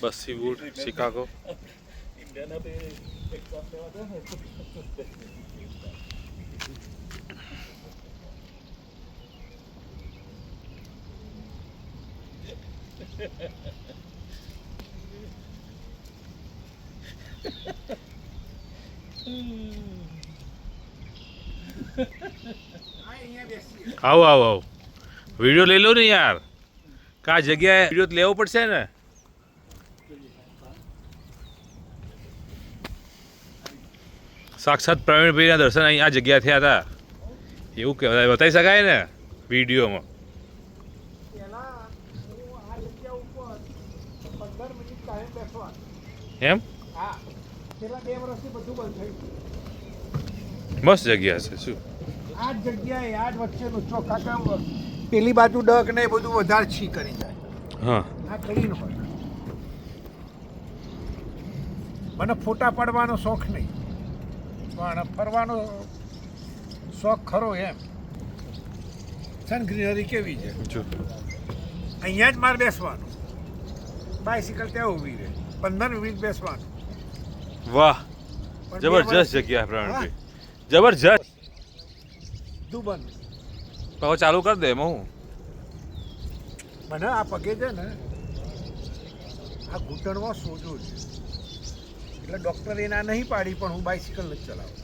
બસ સીવુડ Chicago. આવો આવો આવો વિડીયો લઈ લો ને યાર. કા જગ્યાએ વિડીયો લેવો પડશે ને. સાક્ષાત પ્રવીણભાઈના દર્શન અહીં આ જગ્યા થયા હતા એવું કહેવાય, બતાવી શકાય ને વિડીયોમાં. એમ મસ્ત જગ્યા છે. શું આ જગ્યાએ આ વચ્ચેનું ચોખ્ખા કામ પેલી બાજુ ડગ ને એ બધું વધારે છી કરી જાય. હા આ ક્લીન હોય. મને ફોટા પાડવાનો શોખ નહીં પણ ફરવાનો શોખ ખરો એમ. સન ગ્રીનરી કેવી છે જો અહીંયા જ મારે બેસવાનું. બાઇસિકલ ત્યાં ઊભી રહે 15 મિનિટ બેસવાનું. વાહ જબરજસ્ત જગ્યા પ્રવીણભાઈ, જબરજસ્ત. દુબન હવે ચાલુ કરી દે એમાં હું. મને આ પગે છે ને આ ઘૂંટણમાં સોજો છે એટલે ડૉક્ટરે ના નહીં પાડી પણ હું બાઇસિકલ નથી ચલાવતો.